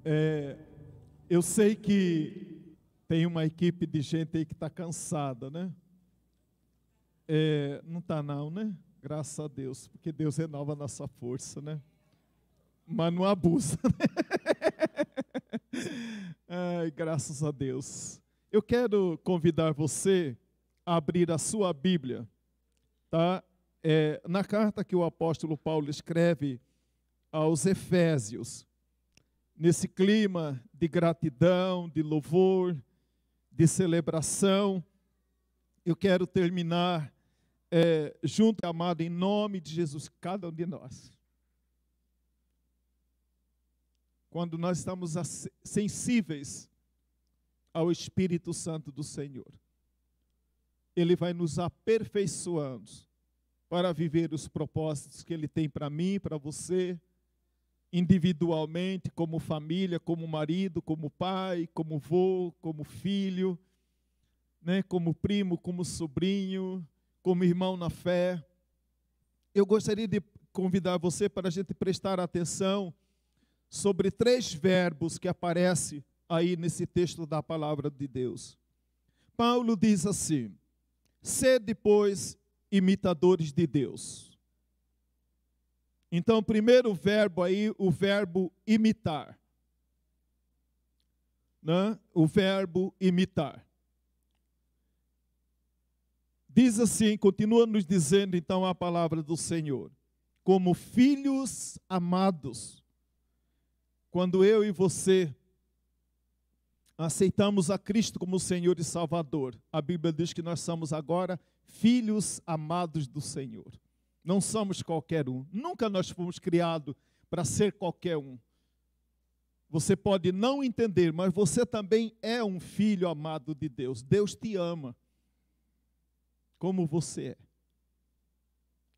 É, eu sei que tem uma equipe de gente aí que está cansada, né? Não está não, né? Graças a Deus, porque Deus renova a nossa força, né? Mas não abusa, né? Ai, graças a Deus. Eu quero convidar você a abrir a sua Bíblia, tá? Na carta que o apóstolo Paulo escreve aos Efésios, nesse clima de gratidão, de louvor, de celebração, eu quero terminar junto, amado, em nome de Jesus, cada um de nós. Quando nós estamos sensíveis ao Espírito Santo do Senhor, Ele vai nos aperfeiçoando para viver os propósitos que Ele tem para mim, para você, individualmente, como família, como marido, como pai, como avô, como filho, né, como primo, como sobrinho, como irmão na fé. Eu gostaria de convidar você para a gente prestar atenção sobre 3 verbos que aparecem aí nesse texto da palavra de Deus. Paulo diz assim: sede, pois, imitadores de Deus. Então, o primeiro verbo aí, o verbo imitar. Né? O verbo imitar. Diz assim, continua nos dizendo então a palavra do Senhor: como filhos amados. Quando eu e você aceitamos a Cristo como Senhor e Salvador, a Bíblia diz que nós somos agora filhos amados do Senhor. Não somos qualquer um. Nunca nós fomos criados para ser qualquer um. Você pode não entender, mas você também é um filho amado de Deus. Deus te ama como você é.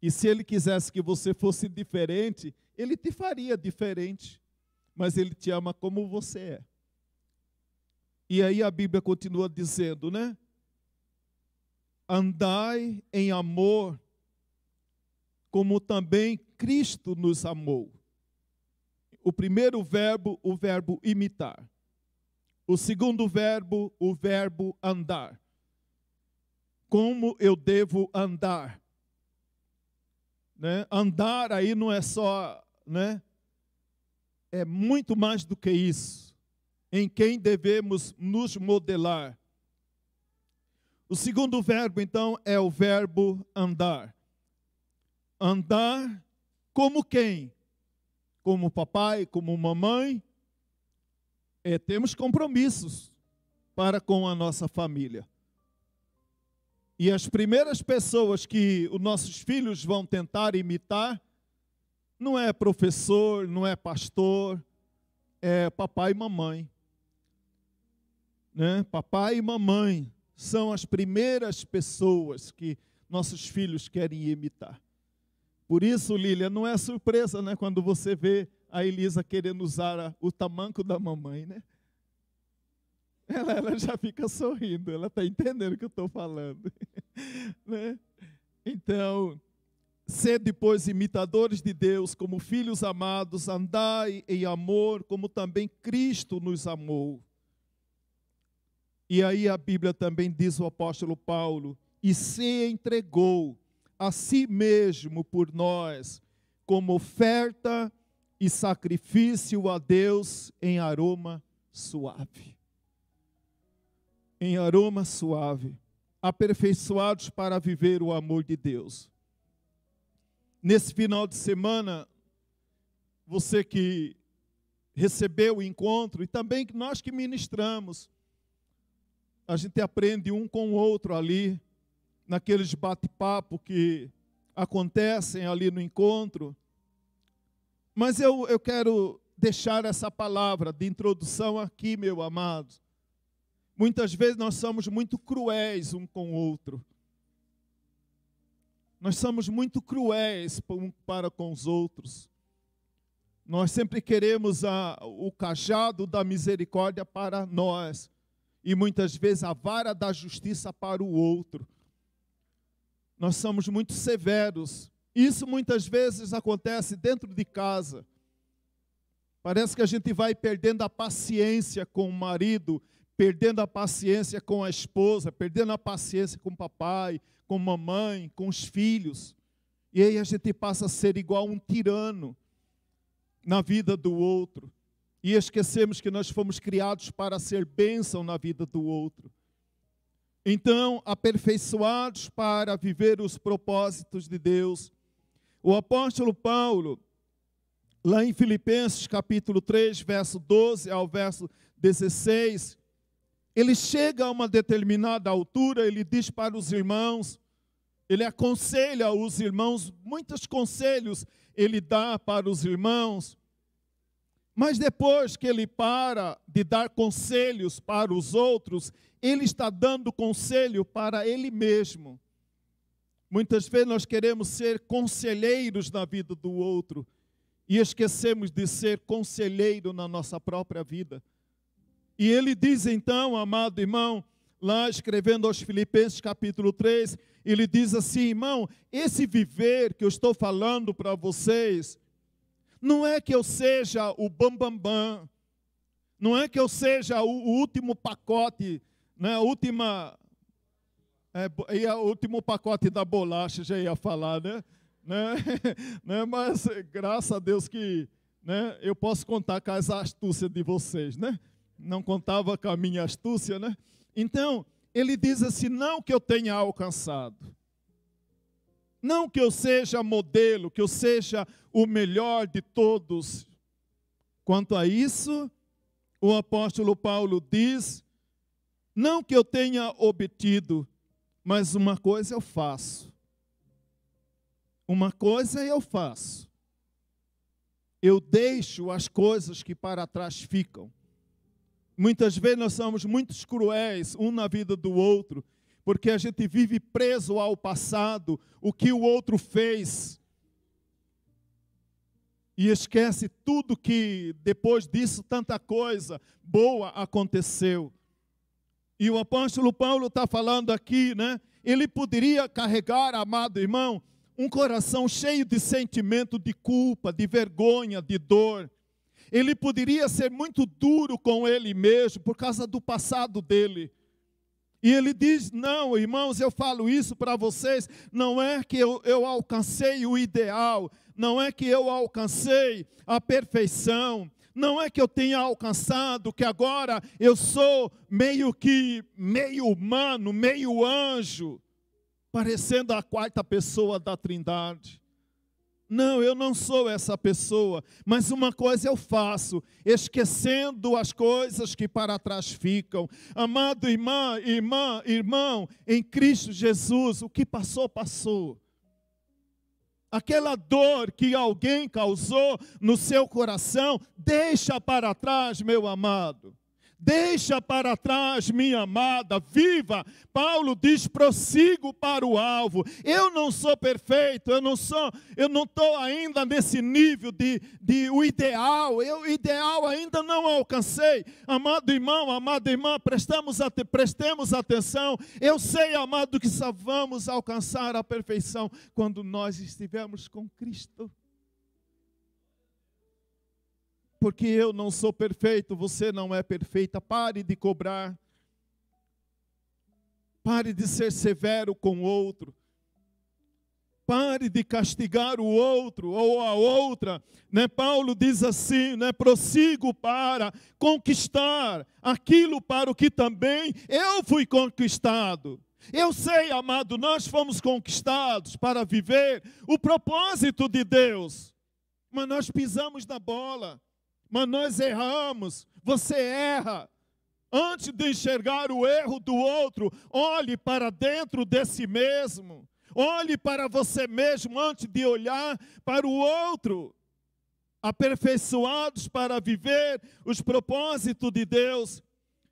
E se Ele quisesse que você fosse diferente, Ele te faria diferente. Mas Ele te ama como você é. E aí a Bíblia continua dizendo, né? Andai em amor, como também Cristo nos amou. O primeiro verbo, o verbo imitar. O segundo verbo, o verbo andar. Como eu devo andar? Né? Andar aí não é só, né? É muito mais do que isso. Em quem devemos nos modelar. O segundo verbo, então, é o verbo andar. Andar como quem? Como papai, como mamãe. Temos compromissos para com a nossa família. E as primeiras pessoas que os nossos filhos vão tentar imitar, não é professor, não é pastor, é papai e mamãe. Né? Papai e mamãe são as primeiras pessoas que nossos filhos querem imitar. Por isso, Lília, não é surpresa, né, quando você vê a Elisa querendo usar o tamanco da mamãe, né? Ela já fica sorrindo, ela está entendendo o que eu estou falando. Né? Então, sede, pois, imitadores de Deus, como filhos amados, andai em amor, como também Cristo nos amou. E aí a Bíblia também diz, o apóstolo Paulo, e se entregou a si mesmo por nós, como oferta e sacrifício a Deus em aroma suave. Em aroma suave, aperfeiçoados para viver o amor de Deus. Nesse final de semana, você que recebeu o encontro, e também nós que ministramos, a gente aprende um com o outro ali, naqueles bate-papo que acontecem ali no encontro. Mas eu quero deixar essa palavra de introdução aqui, meu amado. Muitas vezes nós somos muito cruéis um com o outro. Nós somos muito cruéis um para com os outros. Nós sempre queremos o cajado da misericórdia para nós. E muitas vezes a vara da justiça para o outro. Nós somos muito severos. Isso muitas vezes acontece dentro de casa. Parece que a gente vai perdendo a paciência com o marido, perdendo a paciência com a esposa, perdendo a paciência com o papai, com a mamãe, com os filhos. E aí a gente passa a ser igual um tirano na vida do outro. E esquecemos que nós fomos criados para ser bênção na vida do outro. Então, aperfeiçoados para viver os propósitos de Deus. O apóstolo Paulo, lá em Filipenses capítulo 3, verso 12 ao verso 16, ele chega a uma determinada altura, ele diz para os irmãos, ele aconselha os irmãos, muitos conselhos ele dá para os irmãos, mas depois que ele para de dar conselhos para os outros, ele está dando conselho para ele mesmo. Muitas vezes nós queremos ser conselheiros na vida do outro e esquecemos de ser conselheiro na nossa própria vida. E ele diz então, amado irmão, lá escrevendo aos Filipenses capítulo 3, ele diz assim, irmão, esse viver que eu estou falando para vocês, não é que eu seja o bambambam, não é que eu seja o último pacote, né, o último pacote da bolacha, já ia falar, né? Mas graças a Deus que, né, eu posso contar com as astúcias de vocês, né? Não contava com a minha astúcia, né? Então, ele diz assim, não que eu tenha alcançado, não que eu seja modelo, que eu seja o melhor de todos. Quanto a isso, o apóstolo Paulo diz, não que eu tenha obtido, mas uma coisa eu faço. Uma coisa eu faço. Eu deixo as coisas que para trás ficam. Muitas vezes nós somos muito cruéis, um na vida do outro, porque a gente vive preso ao passado, o que o outro fez. E esquece tudo que depois disso, tanta coisa boa aconteceu. E o apóstolo Paulo está falando aqui, né? Ele poderia carregar, amado irmão, um coração cheio de sentimento de culpa, de vergonha, de dor. Ele poderia ser muito duro com ele mesmo, por causa do passado dele. E ele diz, não, irmãos, eu falo isso para vocês, não é que eu alcancei o ideal, não é que eu alcancei a perfeição, não é que eu tenha alcançado, que agora eu sou meio humano, meio anjo, parecendo a quarta pessoa da Trindade. Não, eu não sou essa pessoa, mas uma coisa eu faço, esquecendo as coisas que para trás ficam. Amado irmão, em Cristo Jesus, o que passou, passou. Aquela dor que alguém causou no seu coração, deixa para trás, meu amado. Deixa para trás, minha amada, viva. Paulo diz, prossigo para o alvo. Eu não sou perfeito, eu não estou ainda nesse nível de o ideal. O ideal ainda não alcancei. Amado irmão, amada irmã, prestemos atenção. Eu sei, amado, que só vamos alcançar a perfeição quando nós estivermos com Cristo. Porque eu não sou perfeito, você não é perfeita. Pare de cobrar. Pare de ser severo com o outro. Pare de castigar o outro ou a outra. Né? Paulo diz assim, né? Prossigo para conquistar aquilo para o que também eu fui conquistado. Eu sei, amado, nós fomos conquistados para viver o propósito de Deus. Mas nós pisamos na bola. Mas nós erramos, você erra. Antes de enxergar o erro do outro, olhe para dentro de si mesmo. Olhe para você mesmo antes de olhar para o outro. Aperfeiçoados para viver os propósitos de Deus.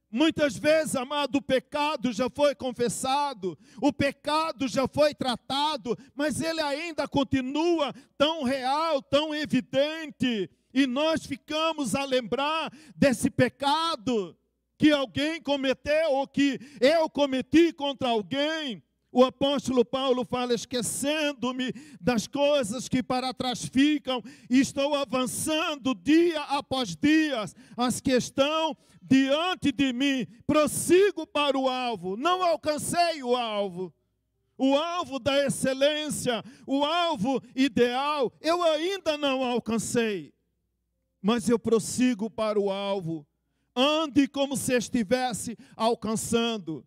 Muitas vezes, amado, o pecado já foi confessado, o pecado já foi tratado, mas ele ainda continua tão real, tão evidente. E nós ficamos a lembrar desse pecado que alguém cometeu ou que eu cometi contra alguém. O apóstolo Paulo fala: esquecendo-me das coisas que para trás ficam, e estou avançando dia após dia, as que estão diante de mim, prossigo para o alvo. Não alcancei o alvo da excelência, o alvo ideal, eu ainda não alcancei, mas eu prossigo para o alvo. Ande como se estivesse alcançando.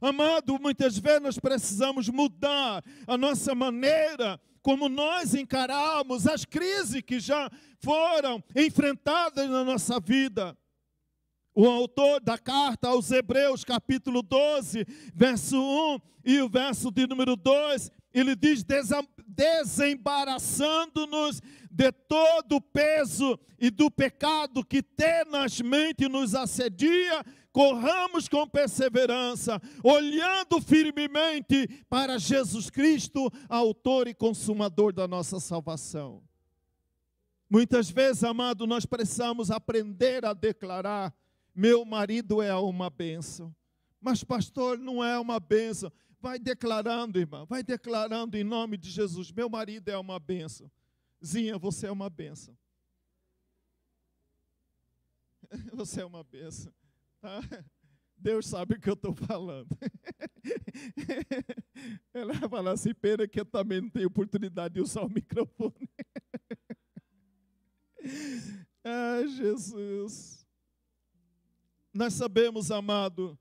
Amado, muitas vezes nós precisamos mudar a nossa maneira como nós encaramos as crises que já foram enfrentadas na nossa vida. O autor da carta aos Hebreus, capítulo 12, verso 1 e o verso de número 2, ele diz: desembaraçando-nos de todo o peso e do pecado que tenazmente nos assedia, corramos com perseverança, olhando firmemente para Jesus Cristo, autor e consumador da nossa salvação. Muitas vezes, amado, nós precisamos aprender a declarar: meu marido é uma bênção. Mas pastor, não é uma bênção. Vai declarando, irmã, vai declarando em nome de Jesus: meu marido é uma bênção. Zinha, você é uma bênção. Você é uma bênção. Tá? Deus sabe o que eu estou falando. Ela vai falar assim: pena que eu também não tenho oportunidade de usar o microfone. Ah, Jesus. Nós sabemos, amado,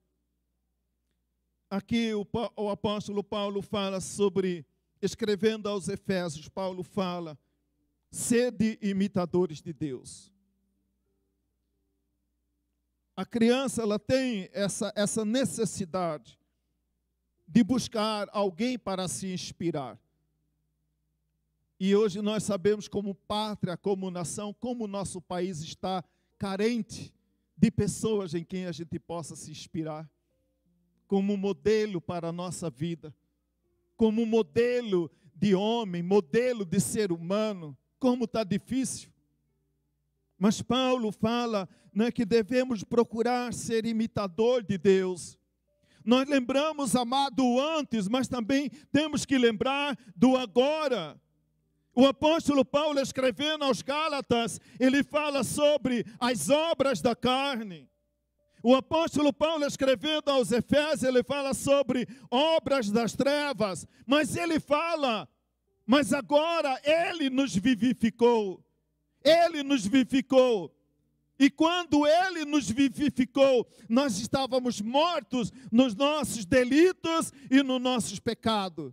aqui o apóstolo Paulo fala sobre, escrevendo aos Efésios, Paulo fala: sede imitadores de Deus. A criança, ela tem essa necessidade de buscar alguém para se inspirar. E hoje nós sabemos, como pátria, como nação, como o nosso país está carente de pessoas em quem a gente possa se inspirar, como modelo para a nossa vida, como modelo de homem, modelo de ser humano. Como está difícil. Mas Paulo fala, né, que devemos procurar ser imitador de Deus. Nós lembramos, amado, o antes, mas também temos que lembrar do agora. O apóstolo Paulo, escrevendo aos Gálatas, ele fala sobre as obras da carne. O apóstolo Paulo, escrevendo aos Efésios, ele fala sobre obras das trevas. Mas ele fala: mas agora Ele nos vivificou. Ele nos vivificou. E quando Ele nos vivificou, nós estávamos mortos nos nossos delitos e nos nossos pecados.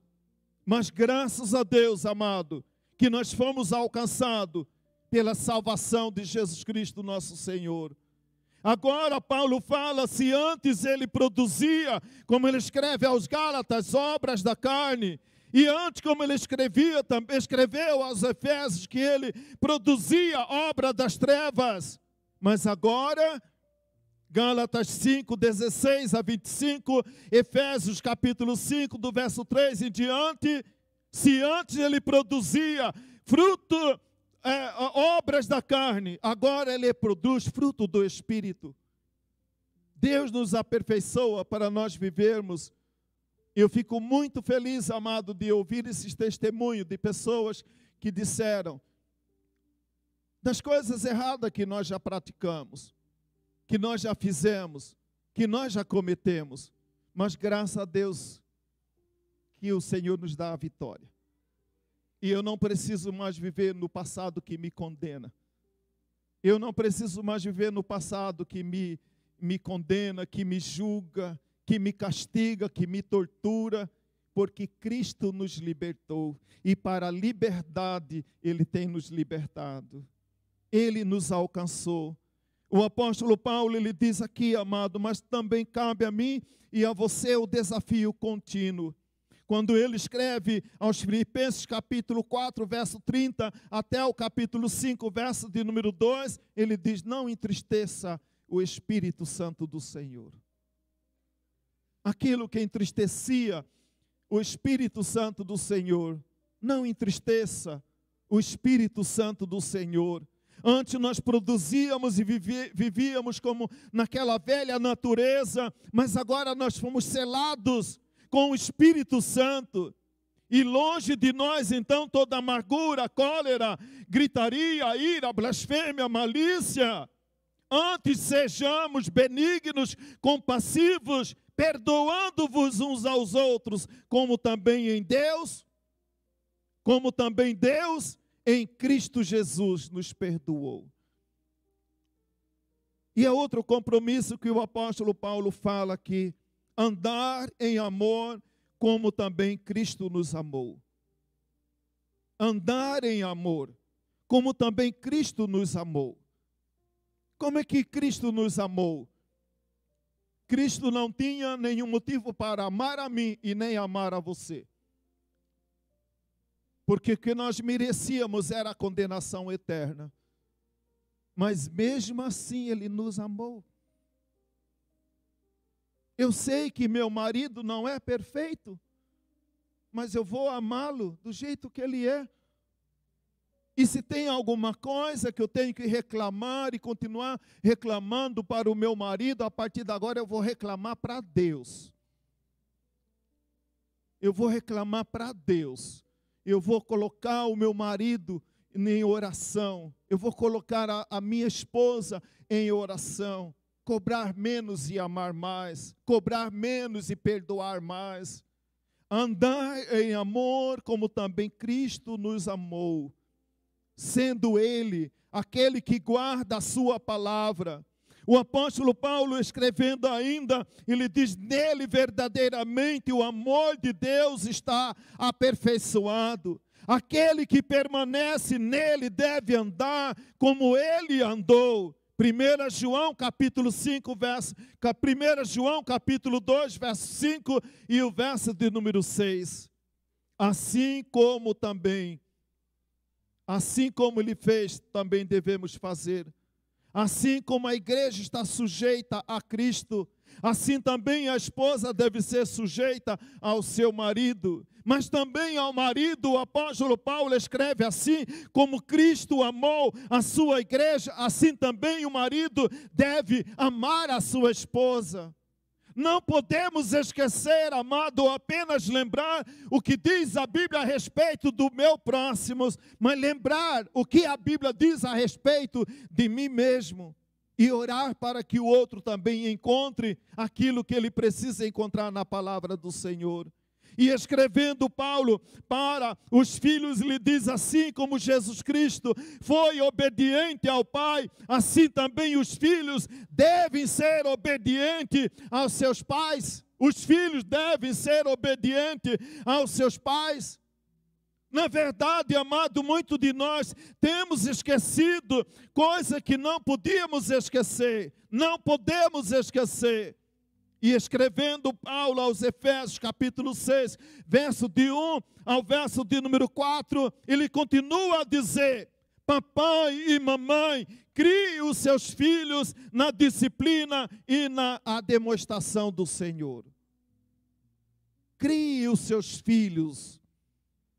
Mas graças a Deus, amado, que nós fomos alcançados pela salvação de Jesus Cristo, nosso Senhor. Agora Paulo fala: se antes ele produzia, como ele escreve aos Gálatas, obras da carne, e antes, como ele escreveu aos Efésios, que ele produzia obra das trevas. Mas agora, Gálatas 5, 16 a 25, Efésios capítulo 5, do verso 3 em diante, se antes ele produzia fruto, obras da carne, agora ele produz fruto do Espírito. Deus nos aperfeiçoa para nós vivermos. Eu fico muito feliz, amado, de ouvir esses testemunhos de pessoas que disseram das coisas erradas que nós já praticamos, que nós já fizemos, que nós já cometemos, mas graças a Deus que o Senhor nos dá a vitória. E eu não preciso mais viver no passado que me condena. Eu não preciso mais viver no passado que me condena, que me julga, que me castiga, que me tortura, porque Cristo nos libertou, e para a liberdade Ele tem nos libertado. Ele nos alcançou. O apóstolo Paulo, ele diz aqui, amado, mas também cabe a mim e a você o desafio contínuo. Quando ele escreve aos Filipenses capítulo 4, verso 30, até o capítulo 5, verso de número 2, ele diz: não entristeça o Espírito Santo do Senhor. Aquilo que entristecia o Espírito Santo do Senhor, não entristeça o Espírito Santo do Senhor. Antes nós produzíamos e vivíamos como naquela velha natureza, mas agora nós fomos selados com o Espírito Santo. E longe de nós, então, toda amargura, cólera, gritaria, ira, blasfêmia, malícia. Antes sejamos benignos, compassivos, perdoando-vos uns aos outros, como também Deus em Cristo Jesus nos perdoou. E é outro compromisso que o apóstolo Paulo fala aqui: andar em amor, como também Cristo nos amou. Andar em amor, como também Cristo nos amou. Como é que Cristo nos amou? Cristo não tinha nenhum motivo para amar a mim e nem amar a você. Porque o que nós merecíamos era a condenação eterna. Mas mesmo assim Ele nos amou. Eu sei que meu marido não é perfeito, mas eu vou amá-lo do jeito que ele é. E se tem alguma coisa que eu tenho que reclamar e continuar reclamando para o meu marido, a partir de agora eu vou reclamar para Deus. Eu vou reclamar para Deus. Eu vou colocar o meu marido em oração. Eu vou colocar a minha esposa em oração. Cobrar menos e amar mais. Cobrar menos e perdoar mais. Andar em amor como também Cristo nos amou. Sendo Ele aquele que guarda a sua palavra. O apóstolo Paulo, escrevendo ainda, ele diz: nele verdadeiramente o amor de Deus está aperfeiçoado. Aquele que permanece nele deve andar como ele andou. 1 João capítulo 5, 1 João capítulo 2, verso 5 e o verso de número 6. Assim como ele fez, também devemos fazer. Assim como a igreja está sujeita a Cristo, assim também a esposa deve ser sujeita ao seu marido. Mas também ao marido, o apóstolo Paulo escreve assim: como Cristo amou a sua igreja, assim também o marido deve amar a sua esposa. Não podemos esquecer, amado, apenas lembrar o que diz a Bíblia a respeito do meu próximo, mas lembrar o que a Bíblia diz a respeito de mim mesmo. E orar para que o outro também encontre aquilo que ele precisa encontrar na palavra do Senhor. E escrevendo Paulo para os filhos, lhe diz: assim como Jesus Cristo foi obediente ao Pai, assim também os filhos devem ser obedientes aos seus pais. Os filhos devem ser obedientes aos seus pais. Na verdade, amado, muito de nós temos esquecido coisa que não podíamos esquecer. Não podemos esquecer. E escrevendo Paulo aos Efésios, capítulo 6, verso de 1 ao verso de número 4, ele continua a dizer: papai e mamãe, crie os seus filhos na disciplina e na demonstração do Senhor. Crie os seus filhos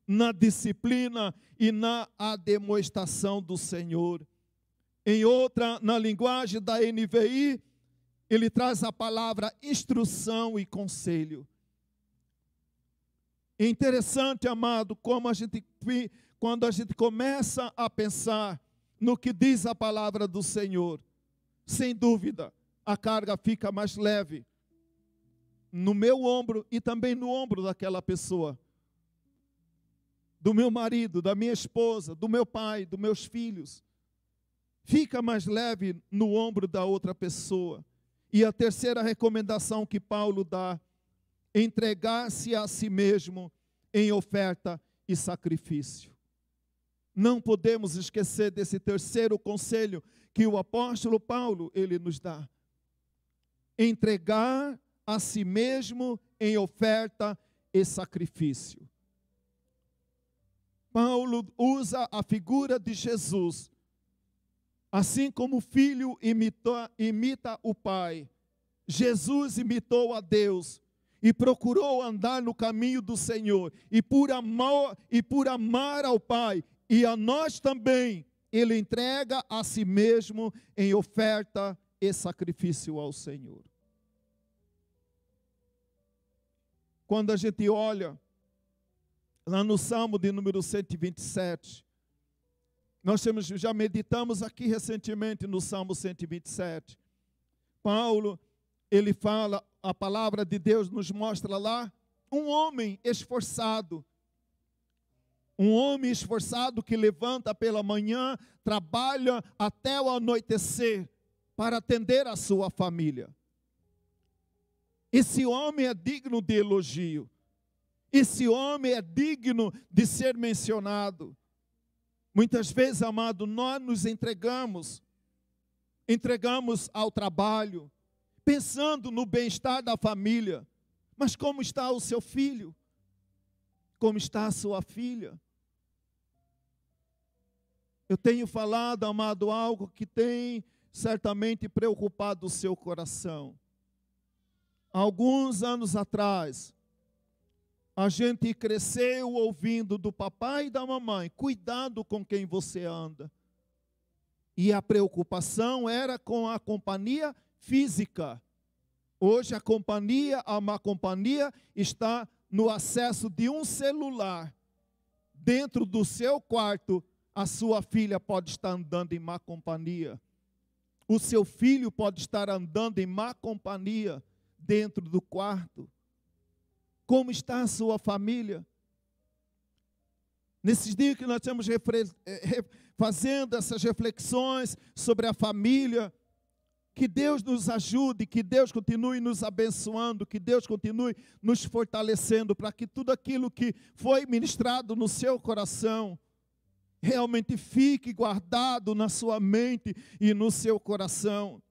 na disciplina e na demonstração do Senhor. Em outra, na linguagem da NVI, ele traz a palavra instrução e conselho. É interessante, amado, como quando a gente começa a pensar no que diz a palavra do Senhor, sem dúvida, a carga fica mais leve no meu ombro e também no ombro daquela pessoa, do meu marido, da minha esposa, do meu pai, dos meus filhos. Fica mais leve no ombro da outra pessoa. E a terceira recomendação que Paulo dá: entregar-se a si mesmo em oferta e sacrifício. Não podemos esquecer desse terceiro conselho que o apóstolo Paulo ele nos dá. Entregar a si mesmo em oferta e sacrifício. Paulo usa a figura de Jesus. Assim como o filho imita o pai, Jesus imitou a Deus e procurou andar no caminho do Senhor. E por amar ao Pai e a nós também, ele entrega a si mesmo em oferta e sacrifício ao Senhor. quando a gente olha lá no Salmo de número 127, nós já meditamos aqui recentemente no Salmo 127. Paulo, ele fala, a palavra de Deus nos mostra lá, um homem esforçado. Um homem esforçado que levanta pela manhã, trabalha até o anoitecer para atender a sua família. Esse homem é digno de elogio. Esse homem é digno de ser mencionado. Muitas vezes, amado, nós nos entregamos ao trabalho, pensando no bem-estar da família. Mas como está o seu filho? Como está a sua filha? Eu tenho falado, amado, algo que tem certamente preocupado o seu coração. Alguns anos atrás, a gente cresceu ouvindo do papai e da mamãe, cuidado com quem você anda. E a preocupação era com a companhia física. Hoje a má companhia está no acesso de um celular. Dentro do seu quarto, a sua filha pode estar andando em má companhia. O seu filho pode estar andando em má companhia dentro do quarto. Como está a sua família? Nesses dias que nós estamos fazendo essas reflexões sobre a família, que Deus nos ajude, que Deus continue nos abençoando, que Deus continue nos fortalecendo, para que tudo aquilo que foi ministrado no seu coração, realmente fique guardado na sua mente e no seu coração.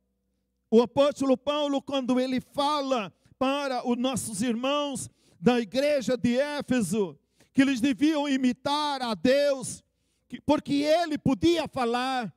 O apóstolo Paulo, quando ele fala para os nossos irmãos da igreja de Éfeso, que eles deviam imitar a Deus, porque ele podia falar,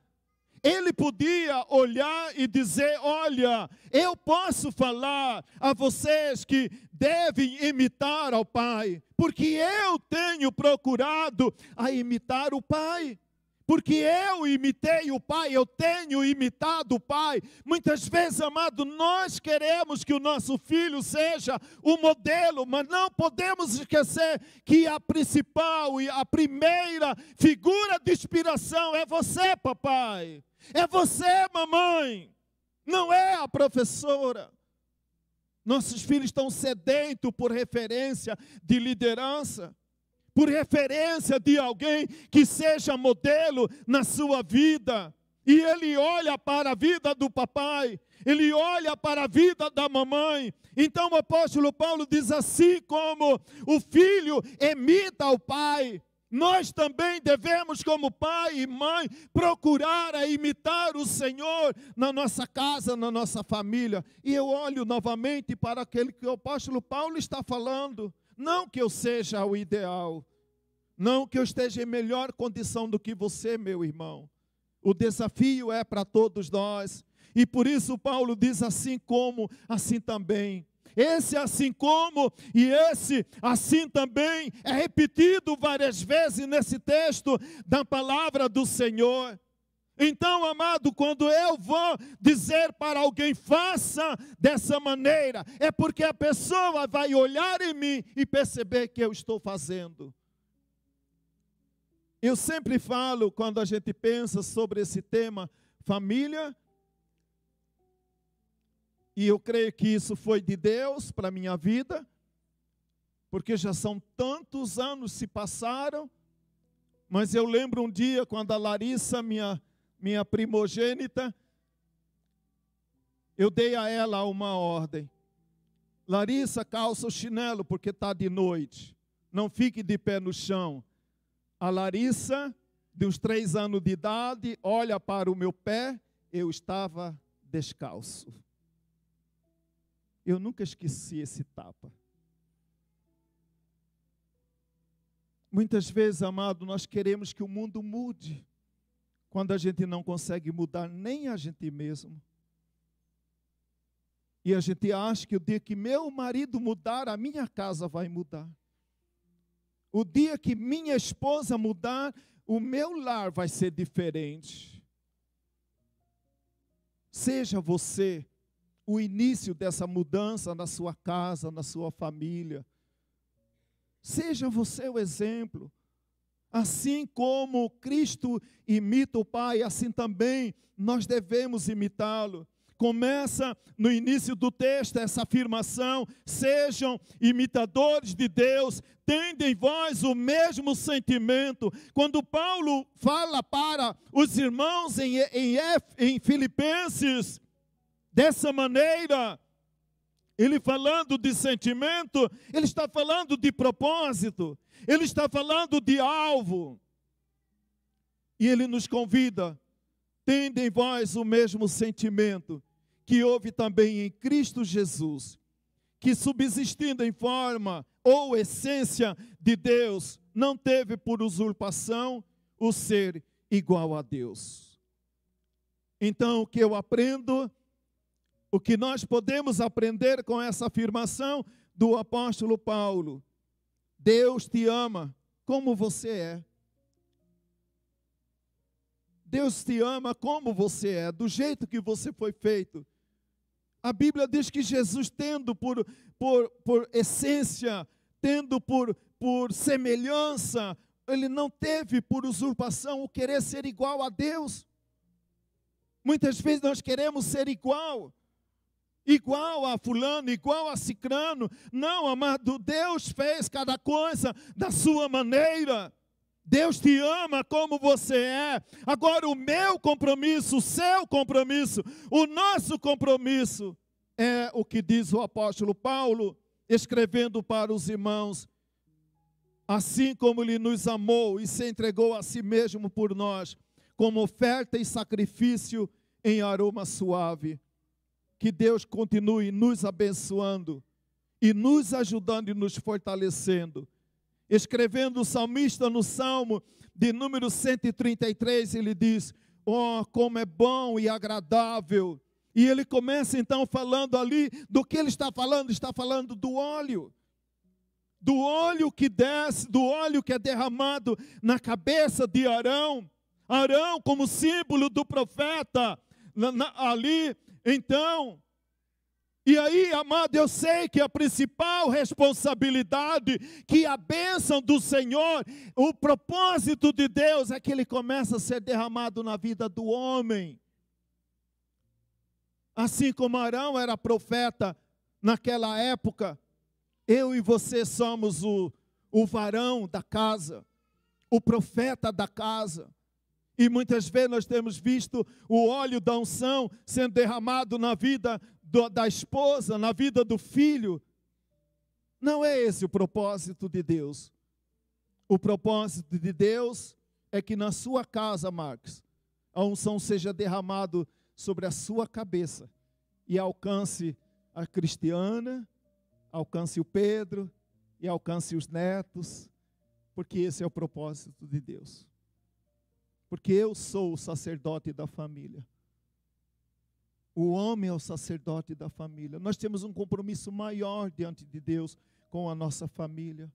ele podia olhar e dizer, olha, eu posso falar a vocês que devem imitar ao Pai, porque eu tenho procurado a imitar o Pai. Porque eu imitei o Pai, eu tenho imitado o Pai. Muitas vezes, amado, nós queremos que o nosso filho seja o modelo, mas não podemos esquecer que a principal e a primeira figura de inspiração é você, papai. É você, mamãe. Não é a professora. Nossos filhos estão sedentos por referência de liderança, por referência de alguém que seja modelo na sua vida. E ele olha para a vida do papai, ele olha para a vida da mamãe. Então o apóstolo Paulo diz assim, como o filho imita o pai, nós também devemos, como pai e mãe, procurar a imitar o Senhor na nossa casa, na nossa família. E eu olho novamente para aquele que o apóstolo Paulo está falando. Não que eu seja o ideal, não que eu esteja em melhor condição do que você, meu irmão. O desafio é para todos nós. E por isso Paulo diz assim como, assim também. Esse assim como e esse assim também é repetido várias vezes nesse texto da palavra do Senhor. Então, amado, quando eu vou dizer para alguém, faça dessa maneira, é porque a pessoa vai olhar em mim e perceber que eu estou fazendo. Eu sempre falo, quando a gente pensa sobre esse tema, família, e eu creio que isso foi de Deus para a minha vida, porque já são tantos anos se passaram, mas eu lembro um dia quando a Larissa, minha primogênita, eu dei a ela uma ordem. Larissa, calça o chinelo porque está de noite, não fique de pé no chão. A Larissa, de uns 3 anos de idade, olha para o meu pé, eu estava descalço. Eu nunca esqueci esse tapa. Muitas vezes, amado, nós queremos que o mundo mude, quando a gente não consegue mudar nem a gente mesmo. E a gente acha que o dia que meu marido mudar, a minha casa vai mudar. O dia que minha esposa mudar, o meu lar vai ser diferente. Seja você o início dessa mudança na sua casa, na sua família. Seja você o exemplo. Assim como Cristo imita o Pai, assim também nós devemos imitá-lo. Começa no início do texto essa afirmação: sejam imitadores de Deus, tendo em vós o mesmo sentimento. Quando Paulo fala para os irmãos em Filipenses, dessa maneira, ele falando de sentimento, ele está falando de propósito, ele está falando de alvo. E ele nos convida: tende em vós o mesmo sentimento que houve também em Cristo Jesus, que subsistindo em forma ou essência de Deus, não teve por usurpação o ser igual a Deus. Então, o que eu aprendo, o que nós podemos aprender com essa afirmação do apóstolo Paulo: Deus te ama como você é. Deus te ama como você é, do jeito que você foi feito. A Bíblia diz que Jesus, tendo por essência, tendo por semelhança, ele não teve por usurpação o querer ser igual a Deus. Muitas vezes nós queremos ser igual a fulano, igual a cicrano. Não, amado, Deus fez cada coisa da sua maneira. Deus te ama como você é. Agora o meu compromisso, o seu compromisso, o nosso compromisso é o que diz o apóstolo Paulo, escrevendo para os irmãos: assim como ele nos amou e se entregou a si mesmo por nós, como oferta e sacrifício em aroma suave. Que Deus continue nos abençoando e nos ajudando e nos fortalecendo. Escrevendo o salmista no Salmo de número 133, ele diz: oh, como é bom e agradável. E ele começa então falando ali do que ele está falando do óleo. Do óleo que desce, do óleo que é derramado na cabeça de Arão. Arão como símbolo do profeta, ali, então. E aí, amado, eu sei que a principal responsabilidade, que a bênção do Senhor, o propósito de Deus é que ele começa a ser derramado na vida do homem. Assim como Arão era profeta naquela época, eu e você somos o varão da casa, o profeta da casa. E muitas vezes nós temos visto o óleo da unção sendo derramado na vida da esposa, na vida do filho. Não é esse o propósito de Deus. O propósito de Deus é que na sua casa, Marcos, a unção seja derramada sobre a sua cabeça e alcance a Cristiana, alcance o Pedro e alcance os netos, porque esse é o propósito de Deus. Porque eu sou o sacerdote da família. O homem é o sacerdote da família. Nós temos um compromisso maior diante de Deus com a nossa família.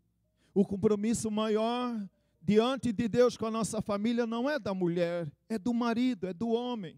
O compromisso maior diante de Deus com a nossa família não é da mulher, é do marido, é do homem.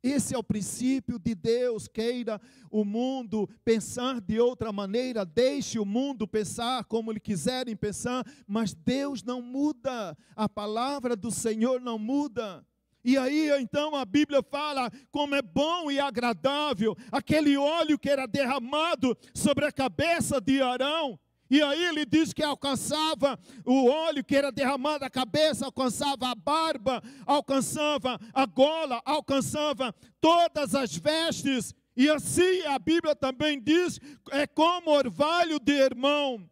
Esse é o princípio de Deus. Queira o mundo pensar de outra maneira, deixe o mundo pensar como eles quiserem pensar, mas Deus não muda, a palavra do Senhor não muda. E aí então a Bíblia fala como é bom e agradável aquele óleo que era derramado sobre a cabeça de Arão. E aí ele diz que alcançava o óleo que era derramado na cabeça, alcançava a barba, alcançava a gola, alcançava todas as vestes. E assim a Bíblia também diz, é como orvalho de Hermão.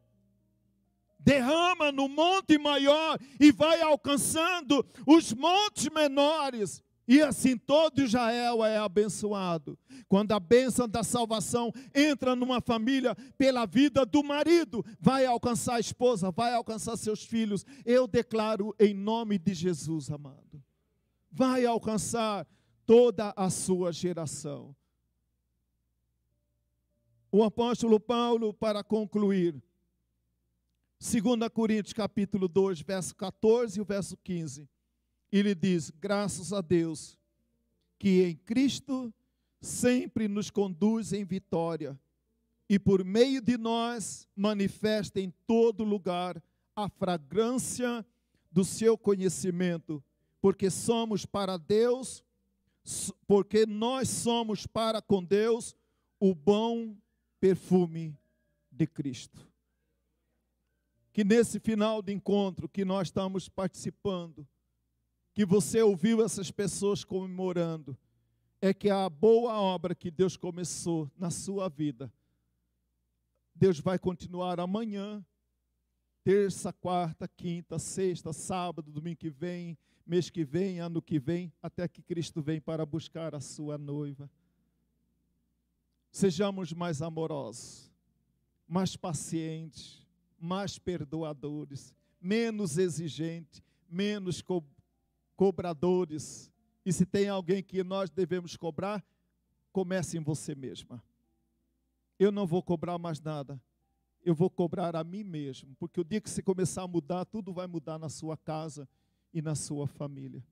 Derrama no monte maior e vai alcançando os montes menores. E assim todo Israel é abençoado. Quando a bênção da salvação entra numa família pela vida do marido, vai alcançar a esposa, vai alcançar seus filhos. Eu declaro em nome de Jesus, amado. Vai alcançar toda a sua geração. O apóstolo Paulo, para concluir, 2 Coríntios capítulo 2, verso 14 e o verso 15. Ele diz, graças a Deus, que em Cristo sempre nos conduz em vitória, e por meio de nós manifesta em todo lugar a fragrância do seu conhecimento, porque somos para Deus, porque nós somos para com Deus o bom perfume de Cristo. Que nesse final de encontro que nós estamos participando, que você ouviu essas pessoas comemorando, é que a boa obra que Deus começou na sua vida, Deus vai continuar amanhã, terça, quarta, quinta, sexta, sábado, domingo que vem, mês que vem, ano que vem, até que Cristo vem para buscar a sua noiva. Sejamos mais amorosos, mais pacientes, mais perdoadores, menos exigentes, menos cobradores. E se tem alguém que nós devemos cobrar, comece em você mesma. Eu não vou cobrar mais nada. Eu vou cobrar a mim mesmo. Porque o dia que você começar a mudar, tudo vai mudar na sua casa e na sua família.